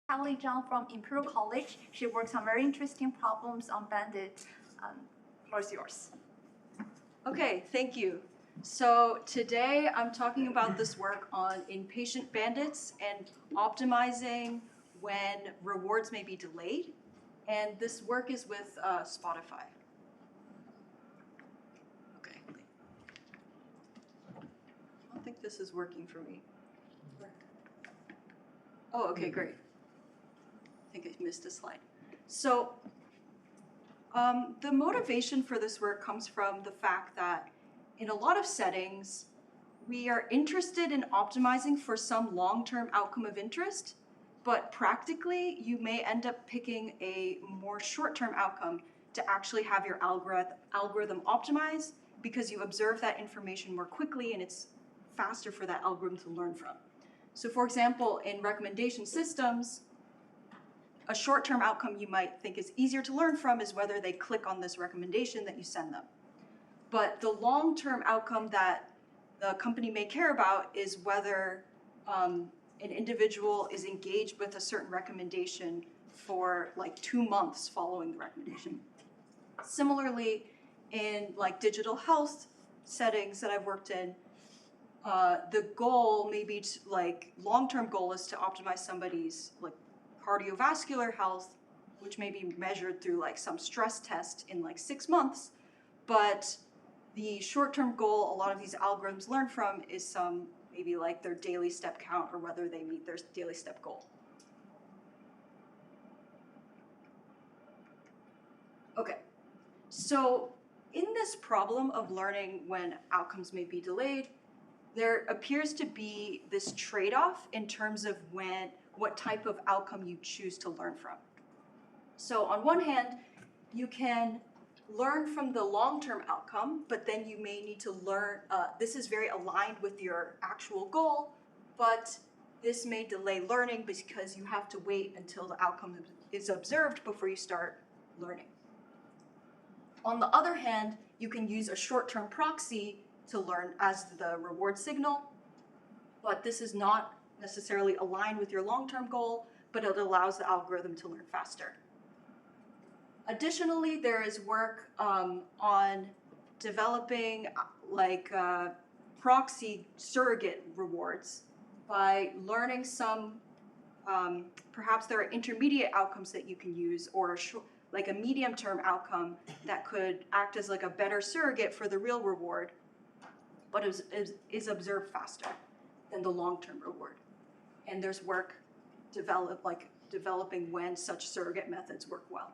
Zhang from Imperial College. She works on very interesting problems on bandit. Floor's yours. Okay, thank you. So today I'm talking about this work on impatient bandits and optimizing when rewards may be delayed. And this work is with Spotify. Okay. I don't think this is working for me. Oh, okay, great. I think I missed a slide. So the motivation for this work comes from the fact that in a lot of settings, we are interested in optimizing for some long-term outcome of interest, but practically you may end up picking a more short-term outcome to actually have your algorithm optimize because you observe that information more quickly and it's faster for that algorithm to learn from. So for example, in recommendation systems, a short-term outcome you might think is easier to learn from is whether they click on this recommendation that you send them. But the long-term outcome that the company may care about is whether an individual is engaged with a certain recommendation for like 2 months following the recommendation. Similarly, in like digital health settings that I've worked in, the goal maybe long-term goal is to optimize somebody's like cardiovascular health, which may be measured through like some stress test in like 6 months, but the short-term goal a lot of these algorithms learn from is some maybe like their daily step count or whether they meet their daily step goal. Okay, so in this problem of learning when outcomes may be delayed, there appears to be this trade-off in terms of what type of outcome you choose to learn from. So on one hand, you can learn from the long-term outcome, but then you may need to learn, this is very aligned with your actual goal, but this may delay learning because you have to wait until the outcome is observed before you start learning. On the other hand, you can use a short-term proxy to learn as the reward signal, but this is not necessarily aligned with your long-term goal, but it allows the algorithm to learn faster. Additionally, there is work on developing proxy surrogate rewards by learning some, perhaps there are intermediate outcomes that you can use or like a medium-term outcome that could act as like a better surrogate for the real reward, but is observed faster than the long-term reward. And there's work developing when such surrogate methods work well.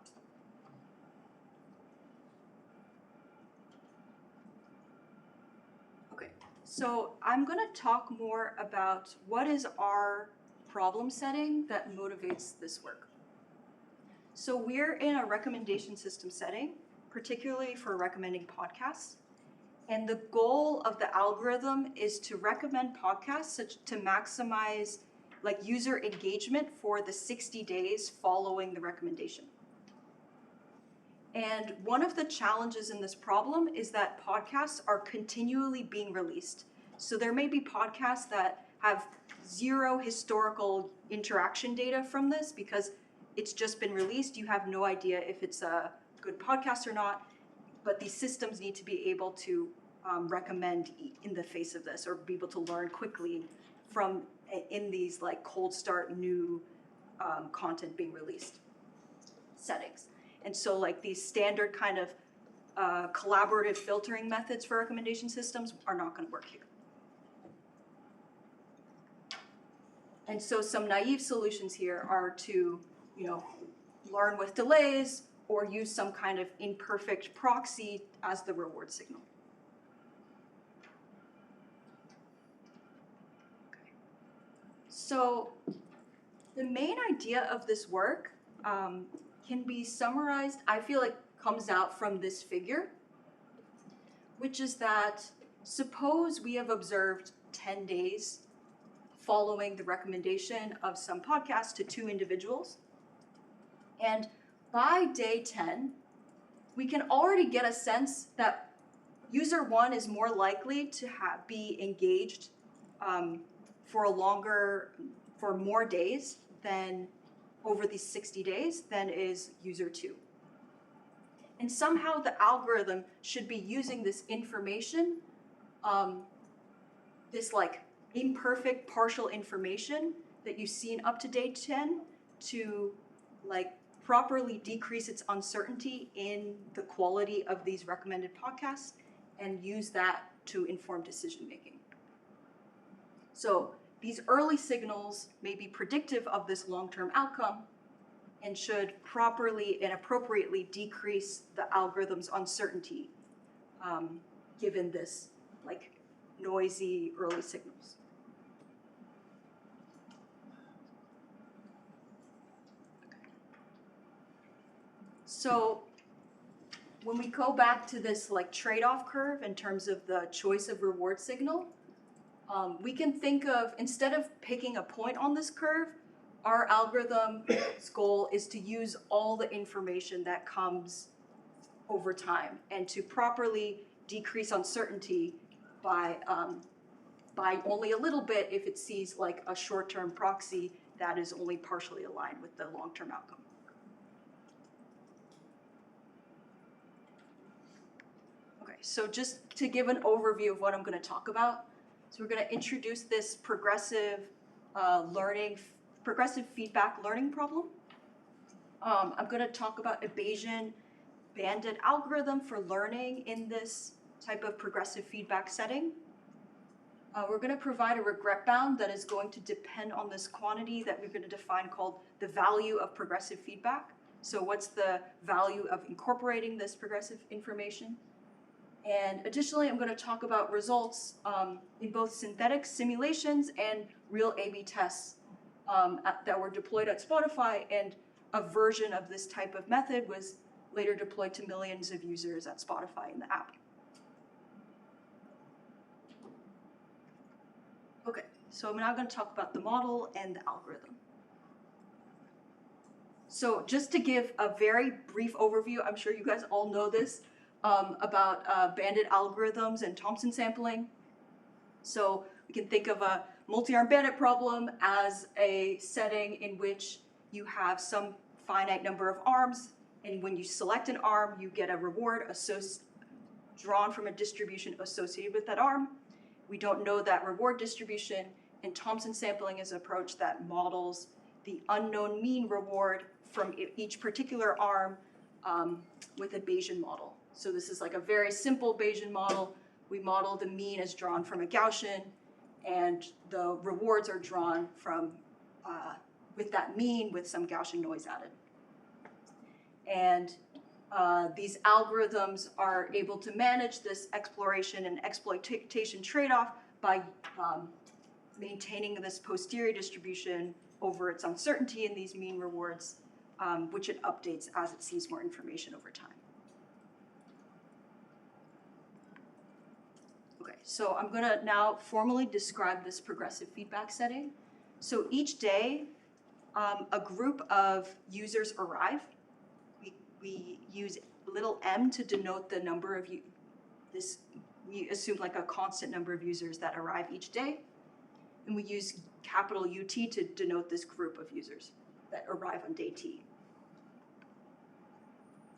Okay, so I'm going to talk more about what is our problem setting that motivates this work. So we're in a recommendation system setting, particularly for recommending podcasts. And the goal of the algorithm is to recommend podcasts to maximize like user engagement for the 60 days following the recommendation. And one of the challenges in this problem is that podcasts are continually being released. So there may be podcasts that have zero historical interaction data from this because it's just been released. You have no idea if it's a good podcast or not, but these systems need to be able to recommend in the face of this or be able to learn quickly from in these like cold start new content being released settings. And so like these standard kind of collaborative filtering methods for recommendation systems are not going to work here. And so some naive solutions here are to, learn with delays or use some kind of imperfect proxy as the reward signal. Okay. So the main idea of this work can be summarized, I feel like comes out from this figure, which is that suppose we have observed 10 days following the recommendation of some podcast to 2 individuals. And by day 10, we can already get a sense that user 1 is more likely to be engaged for more days than over these 60 days than is user 2. And somehow the algorithm should be using this information, this like imperfect partial information that you've seen up to day 10 to like properly decrease its uncertainty in the quality of these recommended podcasts and use that to inform decision making. So these early signals may be predictive of this long-term outcome and should properly and appropriately decrease the algorithm's uncertainty given this like noisy early signals. So when we go back to this like trade-off curve in terms of the choice of reward signal, we can think of, instead of picking a point on this curve, our algorithm's goal is to use all the information that comes over time and to properly decrease uncertainty by only a little bit if it sees like a short-term proxy that is only partially aligned with the long-term outcome. Okay, so just to give an overview of what I'm going to talk about, so we're going to introduce this progressive feedback learning problem. I'm going to talk about a Bayesian banded algorithm for learning in this type of progressive feedback setting. We're going to provide a regret bound that is going to depend on this quantity that we're going to define called the value of progressive feedback. So what's the value of incorporating this progressive information? And additionally, I'm going to talk about results in both synthetic simulations and real A/B tests that were deployed at Spotify, and a version of this type of method was later deployed to millions of users at Spotify in the app. Okay, so I'm now going to talk about the model and the algorithm. So just to give a very brief overview, I'm sure you guys all know this, about bandit algorithms and Thompson sampling. So we can think of a multi-arm bandit problem as a setting in which you have some finite number of arms, and when you select an arm, you get a reward drawn from a distribution associated with that arm. We don't know that reward distribution, and Thompson sampling is an approach that models the unknown mean reward from each particular arm with a Bayesian model. So this is like a very simple Bayesian model. We model the mean as drawn from a Gaussian, and the rewards are drawn from with that mean with some Gaussian noise added. And these algorithms are able to manage this exploration and exploitation trade-off by maintaining this posterior distribution over its uncertainty in these mean rewards, which it updates as it sees more information over time. Okay, so I'm going to now formally describe this progressive feedback setting. So each day, a group of users arrive. We use little m to denote the number of we assume like a constant number of users that arrive each day. And we use capital UT to denote this group of users that arrive on day T.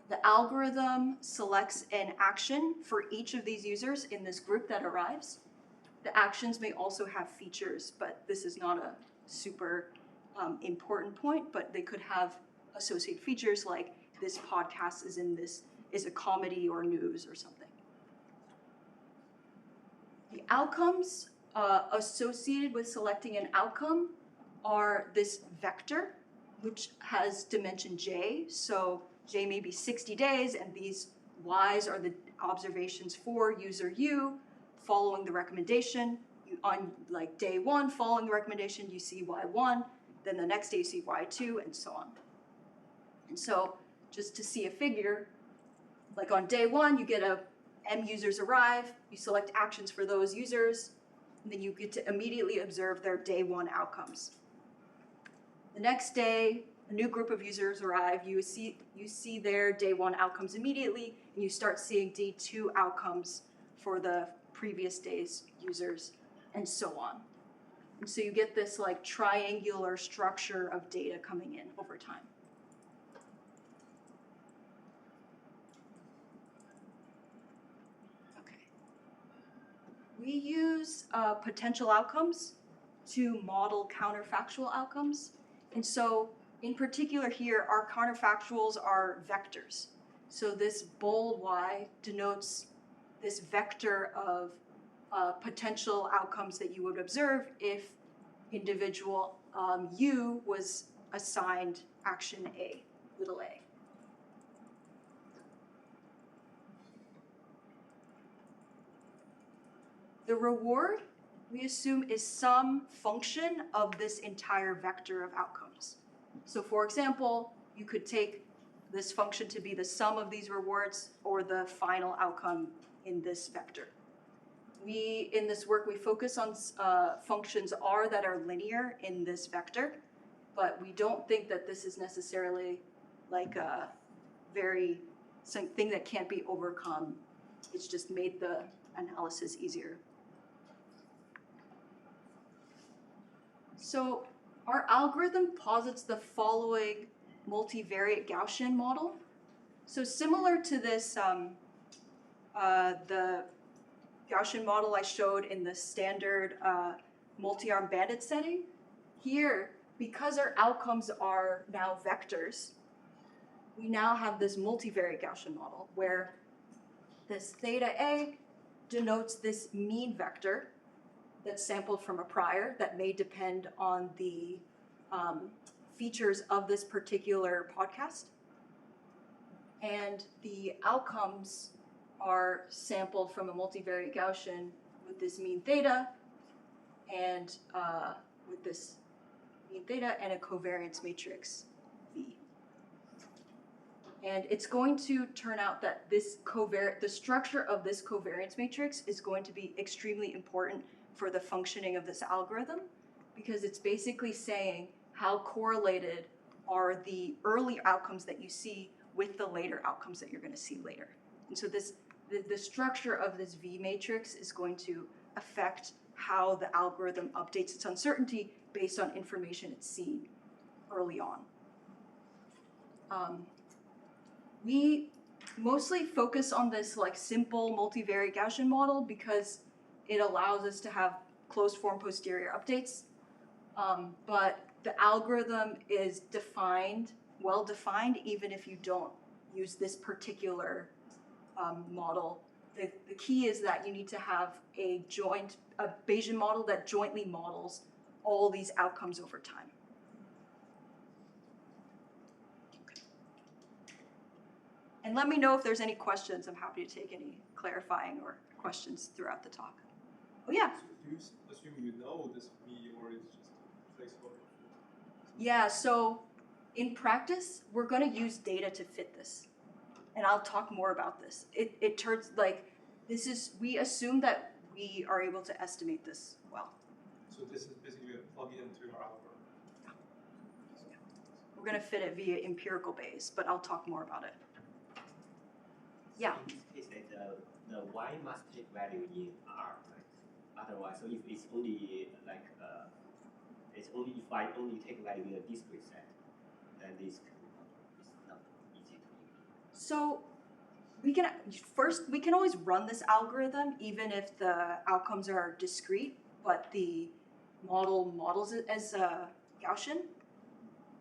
The algorithm selects an action for each of these users in this group that arrives. The actions may also have features, but this is not a super important point, but they could have associated features like this podcast is a comedy or news or something. The outcomes associated with selecting an outcome are this vector, which has dimension j. So j may be 60 days, and these y's are the observations for user u following the recommendation. On like day 1, following the recommendation, you see y1, then the next day you see y2, and so on. And so just to see a figure, like on day 1, you get m users arrive, you select actions for those users, and then you get to immediately observe their day 1 outcomes. The next day, a new group of users arrive, you see their day 1 outcomes immediately, and you start seeing day 2 outcomes for the previous day's users, and so on. And so you get this like triangular structure of data coming in over time. Okay. We use potential outcomes to model counterfactual outcomes. And so in particular here, our counterfactuals are vectors. So this bold Y denotes this vector of potential outcomes that you would observe if individual U was assigned action A, little a. The reward, we assume, is some function of this entire vector of outcomes. So for example, you could take this function to be the sum of these rewards or the final outcome in this vector. In this work, we focus on functions R that are linear in this vector, but we don't think that this is necessarily like a something that can't be overcome. It's just made the analysis easier. So our algorithm posits the following multivariate Gaussian model. So similar to this, the Gaussian model I showed in the standard multi-arm bandit setting, here, because our outcomes are now vectors, we now have this multivariate Gaussian model where this theta A denotes this mean vector that's sampled from a prior that may depend on the features of this particular podcast. And the outcomes are sampled from a multivariate Gaussian with this mean theta and with this mean theta and a covariance matrix V. And it's going to turn out that the structure of this covariance matrix is going to be extremely important for the functioning of this algorithm, because it's basically saying how correlated are the early outcomes that you see with the later outcomes that you're going to see later. And so the structure of this V matrix is going to affect how the algorithm updates its uncertainty based on information it's seen early on. We mostly focus on this like simple multivariate Gaussian model because it allows us to have closed form posterior updates. But the algorithm is well defined, even if you don't use this particular model. The key is that you need to have a Bayesian model that jointly models all these outcomes over time. Okay. And let me know if there's any questions. I'm happy to take any clarifying or questions throughout the talk. Oh yeah. So do you assume you know this V, or is just a placeholder? Yeah, so in practice, we're going to use data to fit this. And I'll talk more about this. It turns like we assume that we are able to estimate this well. So this is basically a plug into your algorithm. Yeah. We're going to fit it via empirical Bayes, but I'll talk more about it. Yeah. In this case, the Y must take value in R, right? Otherwise, so if it's only like if I only take value in a discrete set, then this is not easy to implement. So we can always run this algorithm even if the outcomes are discrete, but the model models it as Gaussian.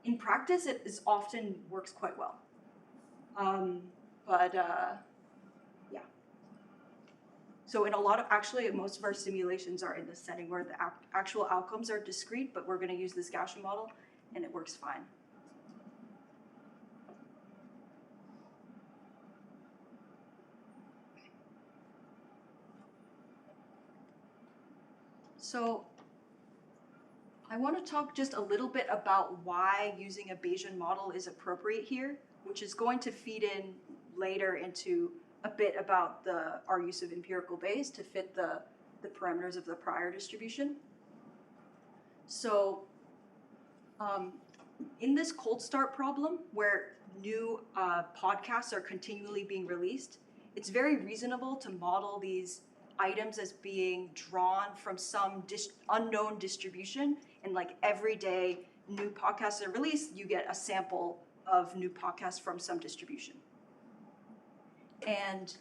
In practice, it often works quite well. Yeah. So in most of our simulations are in this setting where the actual outcomes are discrete, but we're going to use this Gaussian model, and it works fine. So I want to talk just a little bit about why using a Bayesian model is appropriate here, which is going to feed in later into a bit about our use of empirical Bayes to fit the parameters of the prior distribution. So in this cold start problem where new podcasts are continually being released, it's very reasonable to model these items as being drawn from some unknown distribution, and like every day new podcasts are released, you get a sample of new podcasts from some distribution. And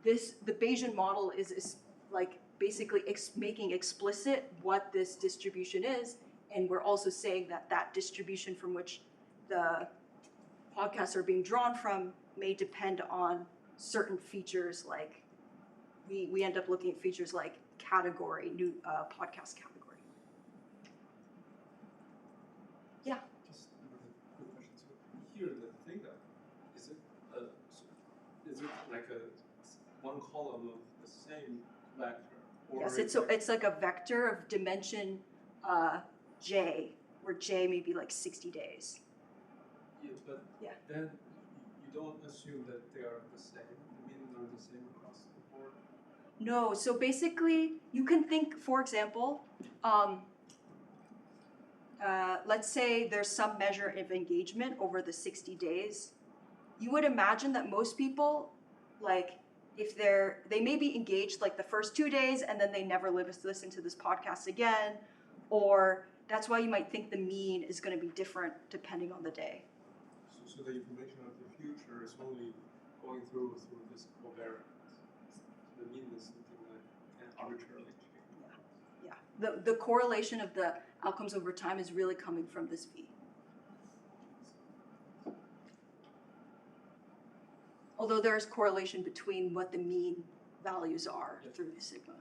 the Bayesian model is like basically making explicit what this distribution is, and we're also saying that that distribution from which the podcasts are being drawn from may depend on certain features, like we end up looking at features like category, new podcast category. Yeah. Just another quick question. So here, the theta, is it like one column of the same vector? Or Yes, is it's like a vector of dimension j, where j may be like 60 days. Yeah, but Yeah. then you don't assume that they are the same. The mean are the same across the board. No, so basically you can think, for example, let's say there's some measure of engagement over the 60 days. You would imagine that most people, like, if they may be engaged like the first 2 days and then they never listen to this podcast again, or that's why you might think the mean is going to be different depending on the day. So the information of the future is only going through this covariance. The mean is something that can arbitrarily change. Yeah, the correlation of the outcomes over time is really coming from this V. Although there is correlation between what the mean values are through the sigma.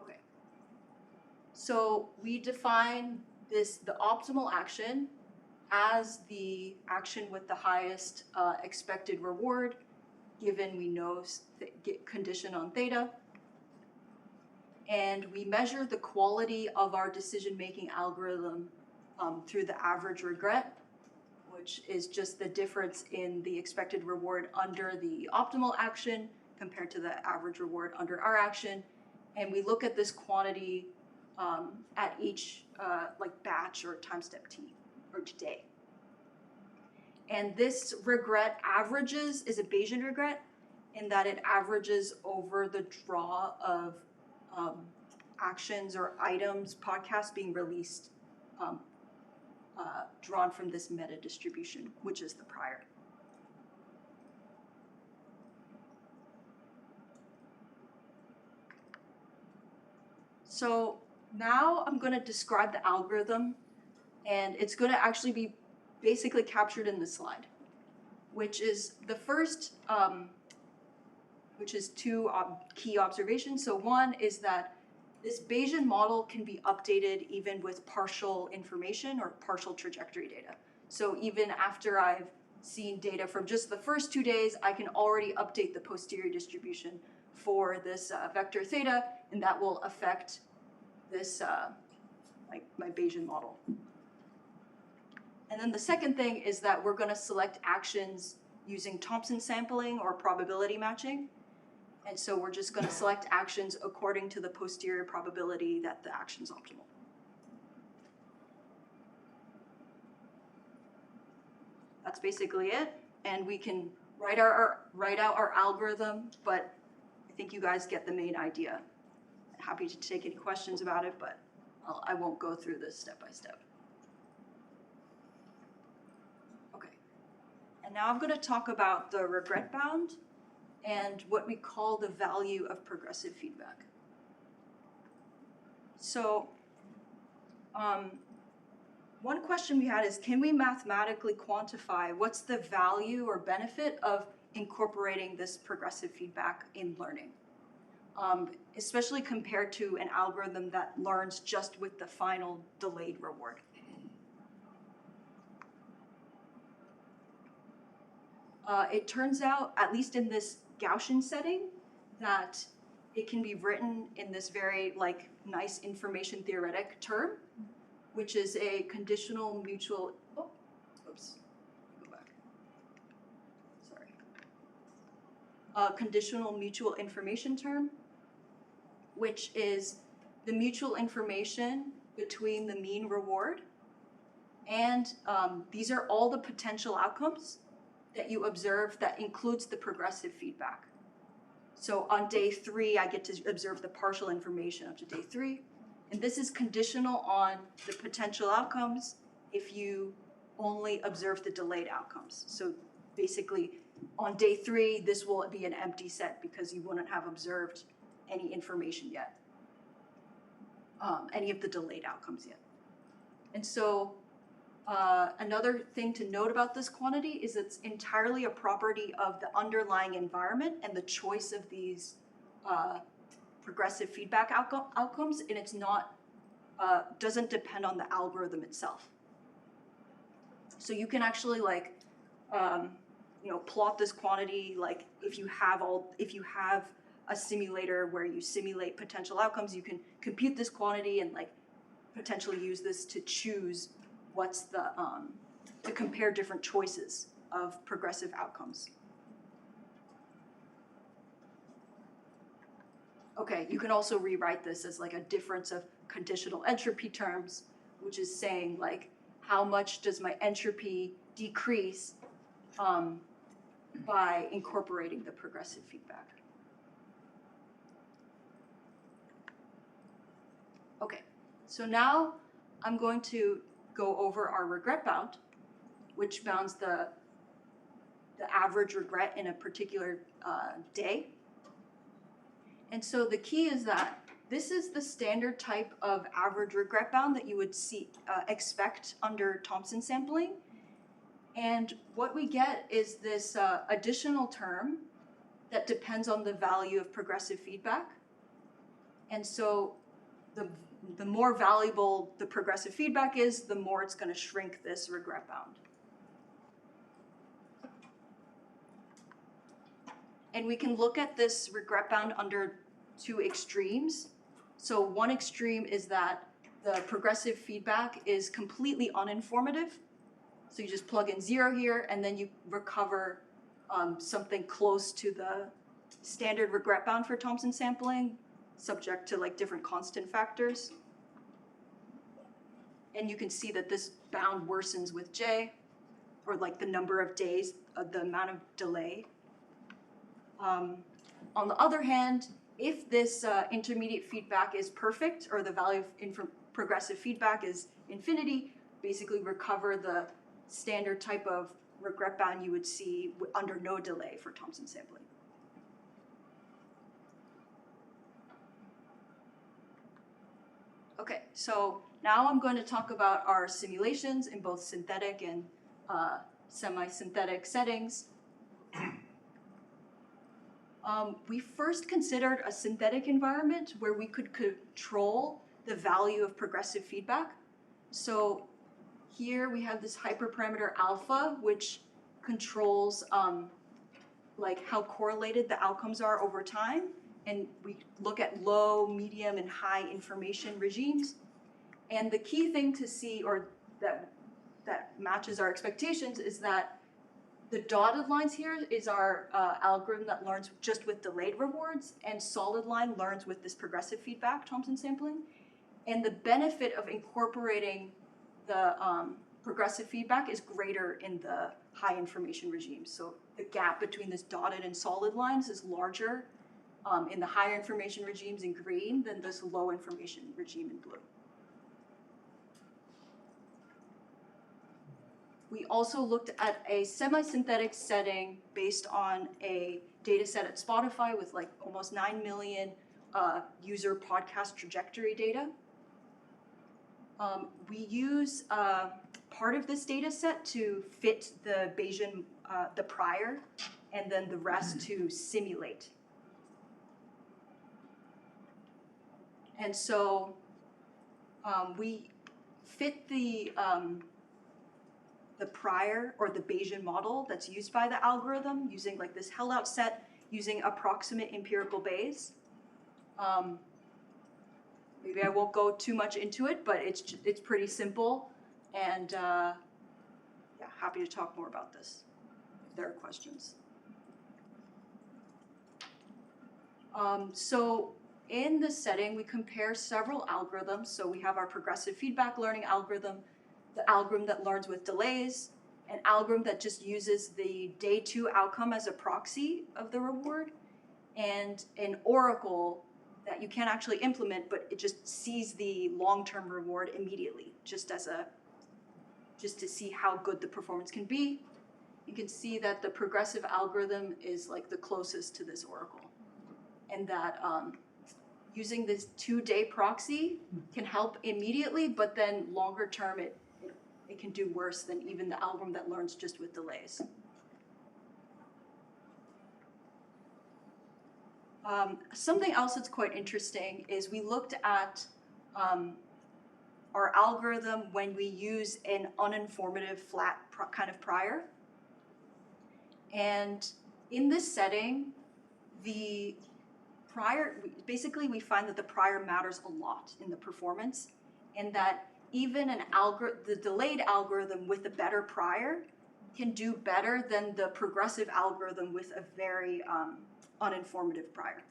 Okay. So we define the optimal action as the action with the highest expected reward, given we know condition on theta. And we measure the quality of our decision-making algorithm through the average regret, which is just the difference in the expected reward under the optimal action compared to the average reward under our action. And we look at this quantity at each like batch or time step t, or day. And this regret averages, is a Bayesian regret, in that it averages over the draw of actions or items, podcasts being released, drawn from this meta distribution, which is the prior. So now I'm going to describe the algorithm, and it's going to actually be basically captured in this slide, which is the first, which is two key observations. So one is that this Bayesian model can be updated even with partial information or partial trajectory data. So even after I've seen data from just the first 2 days, I can already update the posterior distribution for this vector theta, and that will affect this, like my Bayesian model. And then the second thing is that we're going to select actions using Thompson sampling or probability matching. And so we're just going to select actions according to the posterior probability that the action's optimal. That's basically it. And we can write out our algorithm, but I think you guys get the main idea. Happy to take any questions about it, but I won't go through this step by step. Okay. And now I'm going to talk about the regret bound and what we call the value of progressive feedback. So one question we had is, can we mathematically quantify what's the value or benefit of incorporating this progressive feedback in learning? Especially compared to an algorithm that learns just with the final delayed reward. It turns out, at least in this Gaussian setting, that it can be written in this very nice information theoretic term, which is a conditional mutual, go back. Sorry. A conditional mutual information term, which is the mutual information between the mean reward And these are all the potential outcomes that you observe that includes the progressive feedback. So on day 3, I get to observe the partial information up to day 3. And this is conditional on the potential outcomes if you only observe the delayed outcomes. So basically, on day 3, this will be an empty set because you wouldn't have observed any information yet, any of the delayed outcomes yet. And so another thing to note about this quantity is it's entirely a property of the underlying environment and the choice of these progressive feedback outcomes, and it's not doesn't depend on the algorithm itself. So you can actually like plot this quantity, like if you have a simulator where you simulate potential outcomes, you can compute this quantity and like potentially use this to choose what's the to compare different choices of progressive outcomes. Okay, you can also rewrite this as like a difference of conditional entropy terms, which is saying like how much does my entropy decrease by incorporating the progressive feedback. Okay, so now I'm going to go over our regret bound, which bounds the average regret in a particular day. And so the key is that this is the standard type of average regret bound that you would expect under Thompson sampling. And what we get is this additional term that depends on the value of progressive feedback. And so the more valuable the progressive feedback is, the more it's going to shrink this regret bound. And we can look at this regret bound under 2 extremes. So one extreme is that the progressive feedback is completely uninformative. So you just plug in 0 here, and then you recover something close to the standard regret bound for Thompson sampling, subject to like different constant factors. And you can see that this bound worsens with J, or like the number of days, the amount of delay. On the other hand, if this intermediate feedback is perfect, or the value of progressive feedback is infinity, basically recover the standard type of regret bound you would see under no delay for Thompson sampling. Okay, so now I'm going to talk about our simulations in both synthetic and semi-synthetic settings. We first considered a synthetic environment where we could control the value of progressive feedback. So here we have this hyperparameter alpha, which controls like how correlated the outcomes are over time. And we look at low, medium, and high information regimes. And the key thing to see, or that matches our expectations, is that the dotted lines here is our algorithm that learns just with delayed rewards, and solid line learns with this progressive feedback, Thompson sampling. And the benefit of incorporating the progressive feedback is greater in the high information regime. So the gap between this dotted and solid lines is larger in the higher information regimes in green than this low information regime in blue. We also looked at a semi-synthetic setting based on a data set at Spotify with like almost 9 million user podcast trajectory data. We use part of this data set to fit the Bayesian, the prior, and then the rest to simulate. And so we fit the prior, or the Bayesian model that's used by the algorithm, using like this held-out set, using approximate empirical Bayes. Maybe I won't go too much into it, but it's pretty simple, and yeah, happy to talk more about this if there are questions. So in this setting, we compare several algorithms. So we have our progressive feedback learning algorithm, the algorithm that learns with delays, an algorithm that just uses the day 2 outcome as a proxy of the reward, and an oracle that you can't actually implement, but it just sees the long-term reward immediately, just to see how good the performance can be. You can see that the progressive algorithm is like the closest to this oracle, and that using this 2-day proxy can help immediately, but then longer term it can do worse than even the algorithm that learns just with delays. Something else that's quite interesting is we looked at our algorithm when we use an uninformative flat kind of prior. And in this setting, the prior, basically we find that the prior matters a lot in the performance, and that even the delayed algorithm with a better prior can do better than the progressive algorithm with a very uninformative prior.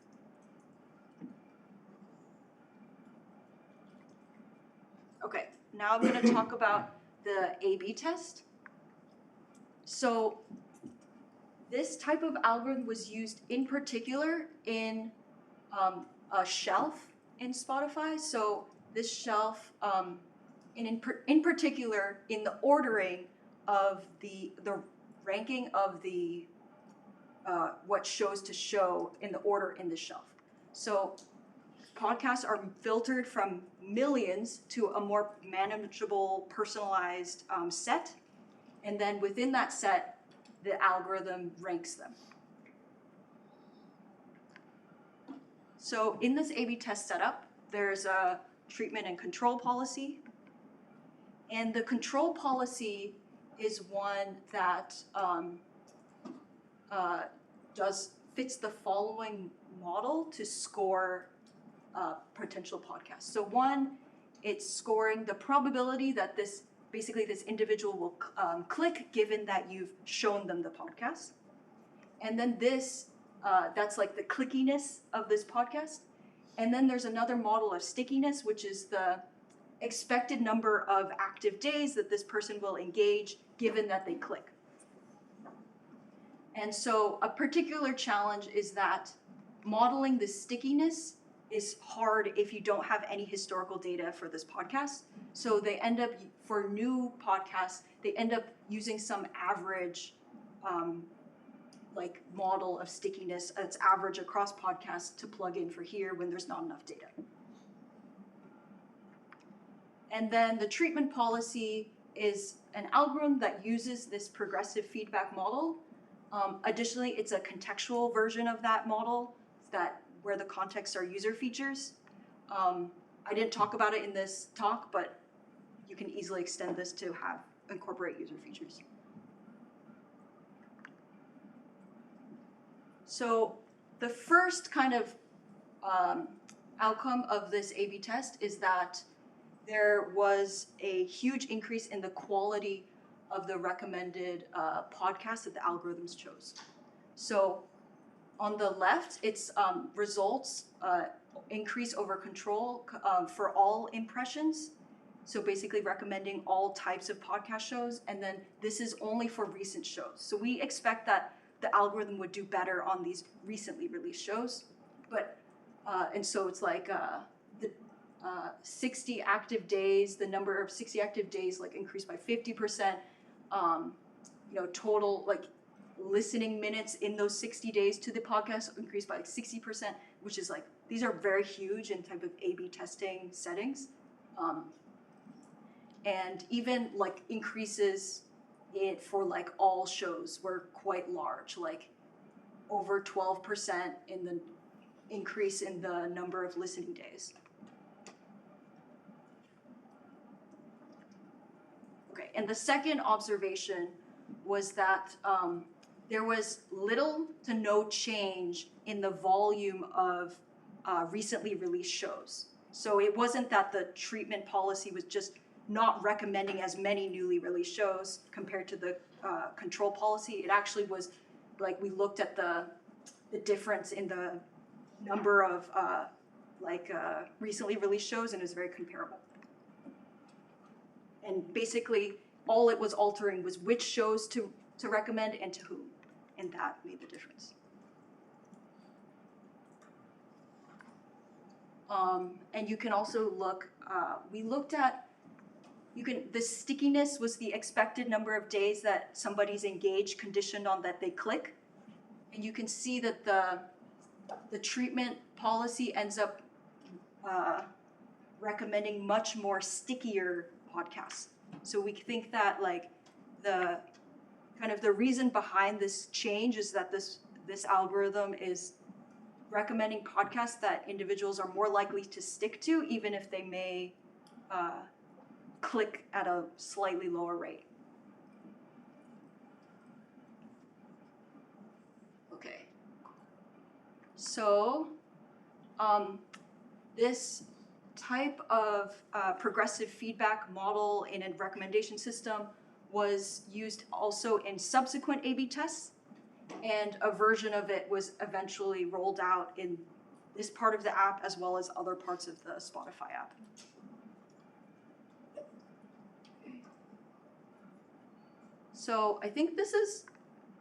Okay, now I'm going to talk about the A/B test. So this type of algorithm was used in particular in a shelf in Spotify. So this shelf, in particular, in the ordering of the ranking of the what shows to show in the order in the shelf. So podcasts are filtered from millions to a more manageable, personalized set, and then within that set, the algorithm ranks them. So in this A/B test setup, there's a treatment and control policy, and the control policy is one that fits the following model to score potential podcasts. So one, it's scoring the probability that this individual will click given that you've shown them the podcast. And then this, that's like the clickiness of this podcast. And then there's another model of stickiness, which is the expected number of active days that this person will engage given that they click. And so a particular challenge is that modeling the stickiness is hard if you don't have any historical data for this podcast. So they end up, for new podcasts, they end up using some average model of stickiness that's average across podcasts to plug in for here when there's not enough data. And then the treatment policy is an algorithm that uses this progressive feedback model. Additionally, it's a contextual version of that model where the contexts are user features. I didn't talk about it in this talk, but you can easily extend this to incorporate user features. So the first kind of outcome of this A/B test is that there was a huge increase in the quality of the recommended podcasts that the algorithms chose. So on the left, it's results increase over control for all impressions. So basically recommending all types of podcast shows. And then this is only for recent shows. So we expect that the algorithm would do better on these recently released shows. But, and so it's like the 60 active days, the number of 60 active days increased by 50%. Total listening minutes in those 60 days to the podcast increased by 60%, which is these are very huge in type of A/B testing settings. And even increases for all shows were quite large, over 12% in the increase in the number of listening days. Okay, and the second observation was that there was little to no change in the volume of recently released shows. So it wasn't that the treatment policy was just not recommending as many newly released shows compared to the control policy. It actually was we looked at the difference in the number of recently released shows, and it was very comparable. And basically, all it was altering was which shows to recommend and to whom. And that made the difference. And you can also look, we looked at, the stickiness was the expected number of days that somebody's engaged conditioned on that they click. And you can see that the treatment policy ends up recommending much more stickier podcasts. So we think that like the reason behind this change is that this algorithm is recommending podcasts that individuals are more likely to stick to, even if they may click at a slightly lower rate. Okay. So this type of progressive feedback model in a recommendation system was used also in subsequent A/B tests, and a version of it was eventually rolled out in this part of the app as well as other parts of the Spotify app. So I think this is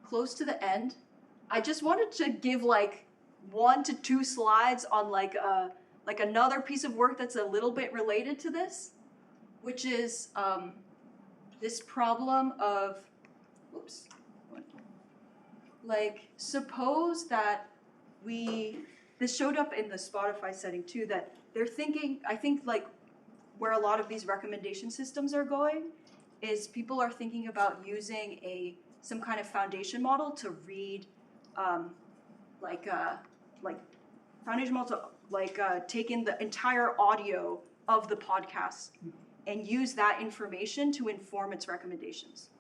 close to the end. I just wanted to give like 1 to 2 slides on like another piece of work that's a little bit related to this, which is this problem of, like suppose that this showed up in the Spotify setting too, that they're thinking, I think like where a lot of these recommendation systems are going is people are thinking about using some kind of foundation model to read foundation model to take in the entire audio of the podcast and use that information to inform its recommendations.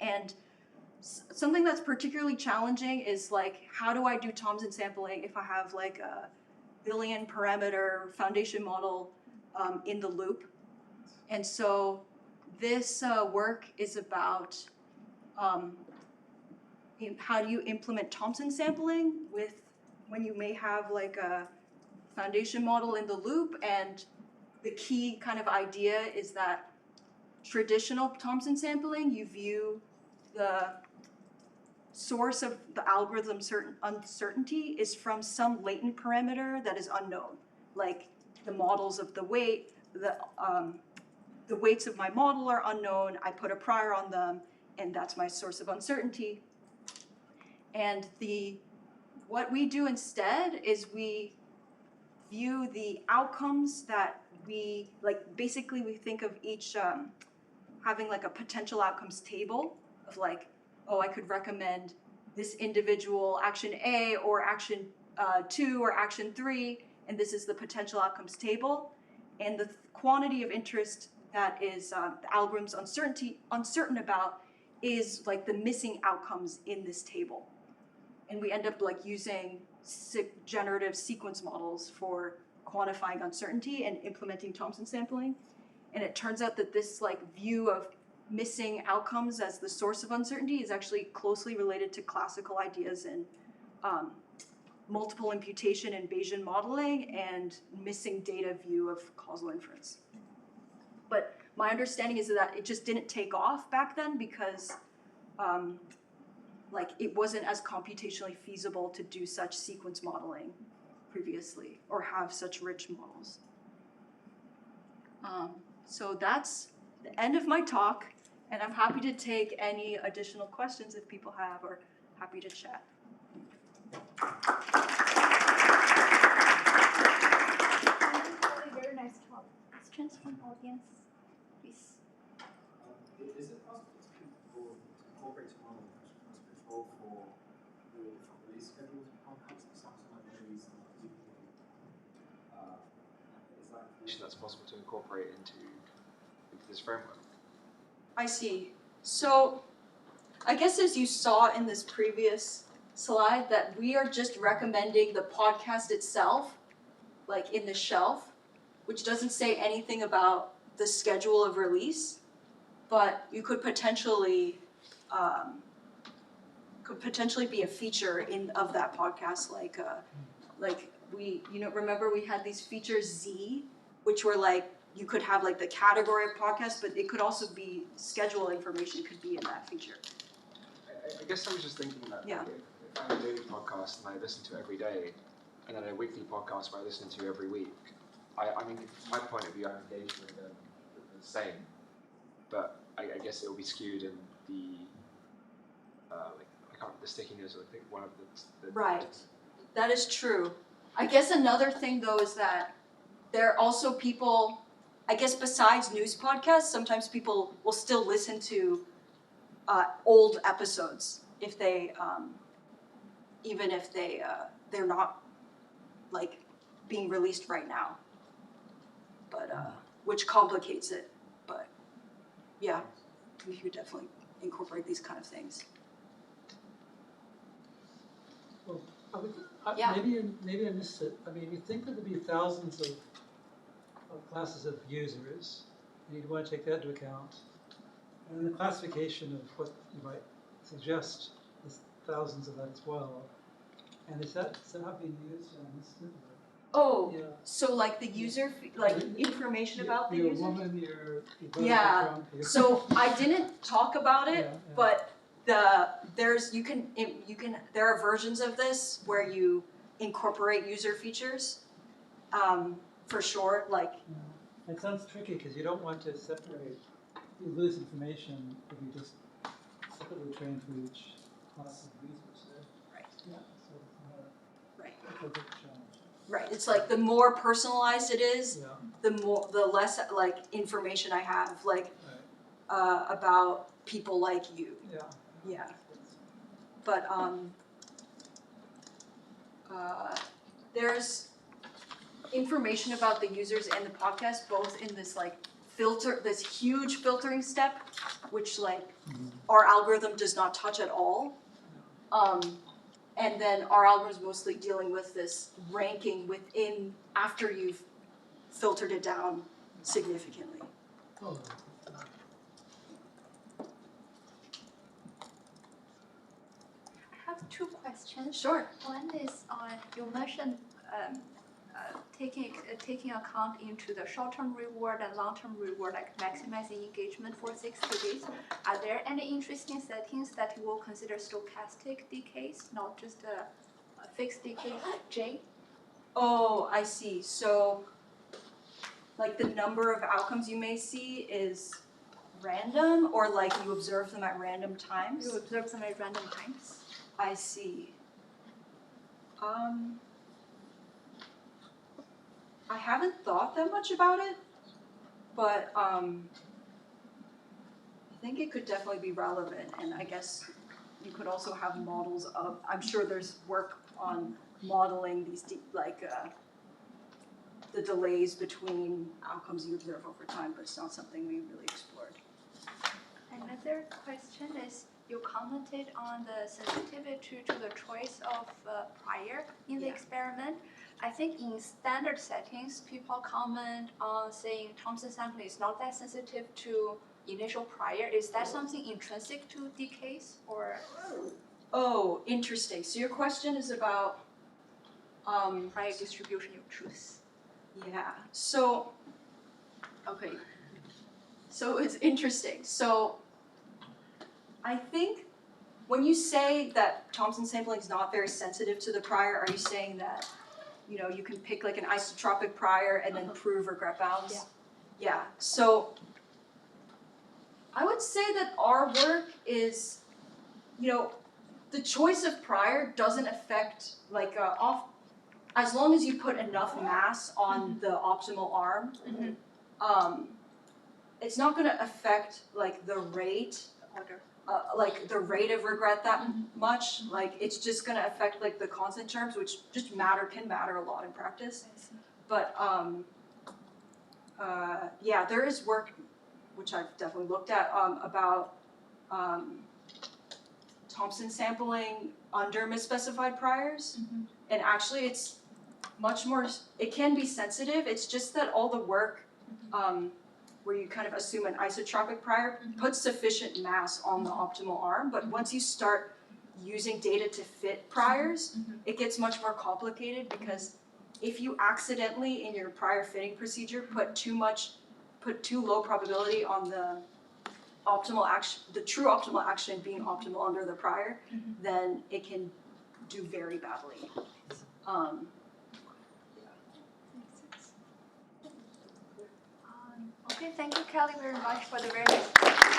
And something that's particularly challenging is like, how do I do Thompson sampling if I have like a billion parameter foundation model in the loop? And so this work is about how do you implement Thompson sampling when you may have like a foundation model in the loop. And the key kind of idea is that traditional Thompson sampling, you view the source of the algorithm uncertainty is from some latent parameter that is unknown, like the models of the weight, the weights of my model are unknown, I put a prior on them, and that's my source of uncertainty. And what we do instead is we view the outcomes that we, like basically we think of each having like a potential outcomes table of like, oh, I could recommend this individual action A or action 2 or action 3, and this is the potential outcomes table. And the quantity of interest that is the algorithm's uncertain about is like the missing outcomes in this table. And we end up like using generative sequence models for quantifying uncertainty and implementing Thompson sampling. And it turns out that this like view of missing outcomes as the source of uncertainty is actually closely related to classical ideas in multiple imputation and Bayesian modeling and missing data view of causal inference. But my understanding is that it just didn't take off back then because like it wasn't as computationally feasible to do such sequence modeling previously or have such rich models. So that's the end of my talk, and I'm happy to take any additional questions if people have, or happy to chat. Very nice talk. Questions from audience, please. Is it possible to incorporate model as control for the release schedules of podcasts? Something like maybe some particularly is that information that's possible to incorporate into this framework? I see. So I guess as you saw in this previous slide that we are just recommending the podcast itself, like in the shelf, which doesn't say anything about the schedule of release, but you could potentially be a feature of that podcast, like we remember we had these features Z, which were like you could have like the category of podcast, but it could also be schedule information could be in that feature. I guess I was just thinking that Yeah. if I have a daily podcast and I listen to it every day, and then a weekly podcast where I listen to every week, I mean, from my point of view, I'm engaged with them the same, but I guess it will be skewed in the like I can't remember the stickiness or I think one of the Right. That is true. I guess another thing though is that there are also people, I guess besides news podcasts, sometimes people will still listen to old episodes if they, even if they're not like being released right now. But which complicates it. But yeah, we could definitely incorporate these kind of things. Well, Yeah. maybe I missed it. I mean, you think that there'd be thousands of classes of users, and you'd want to take that into account. And then the classification of what you might suggest is thousands of that as well. And is that not being used? I missed it. Oh, Yeah. so like the user, like information about the You're user? a woman, you're voted Yeah, for Trump, you're- So I didn't talk about it, Yeah, yeah. but there are versions of this where you incorporate user features, for sure, like, Yeah. It sounds tricky because you don't want to separate, you lose information if you just separately train for each class of users. Right. Yeah, so it's right, a big challenge. right, it's like the more personalized it is, Yeah, the less like information I have, like, right, about people like you, yeah. yeah. But there's information about the users and the podcast both in this like filter, this huge filtering step, which like our algorithm does not touch at all. And then our algorithm is mostly dealing with this ranking within after you've filtered it down significantly. Oh, I have two questions. Sure. One is you mentioned taking account into the short-term reward and long-term reward, like maximizing engagement for 60 days. Are there any interesting settings that you will consider stochastic decays, not just a fixed decay J? Oh, I see. So, like the number of outcomes you may see is random, or like you observe them at random times? You observe them at random times. I see. I haven't thought that much about it, but I think it could definitely be relevant, and I guess you could also have models of, I'm sure there's work on modeling these the delays between outcomes you observe over time, but it's not something we really explored. Another question is, you commented on the sensitivity to the choice of prior in the Yeah. experiment. I think in standard settings, people comment on saying Thompson sampling is not that sensitive to initial prior. Is that something intrinsic to decays, or Oh, interesting. So your question is about prior distribution you choose? yeah, so, okay, so it's interesting. So I think when you say that Thompson sampling is not very sensitive to the prior, are you saying that, you know, you can pick like an isotropic prior and then prove regret bounds? Yeah. Yeah, so I would say that our work is, you know, the choice of prior doesn't affect like as long as you put enough mass on the optimal arm, it's not going to affect like the rate, Order. like the rate of regret that much. Like it's just going to affect like the constant terms, which just can matter a lot in practice. But yeah, there is work which I've definitely looked at about Thompson sampling under misspecified priors, and actually it's much more, it can be sensitive, it's just that all the work where you kind of assume an isotropic prior puts sufficient mass on the optimal arm, but once you start using data to fit priors, it gets much more complicated because if you accidentally in your prior fitting procedure put too much put too low probability on the optimal action, the true optimal action being optimal under the prior, then it can do very badly. Okay, thank you, Kelly, very much for the very nice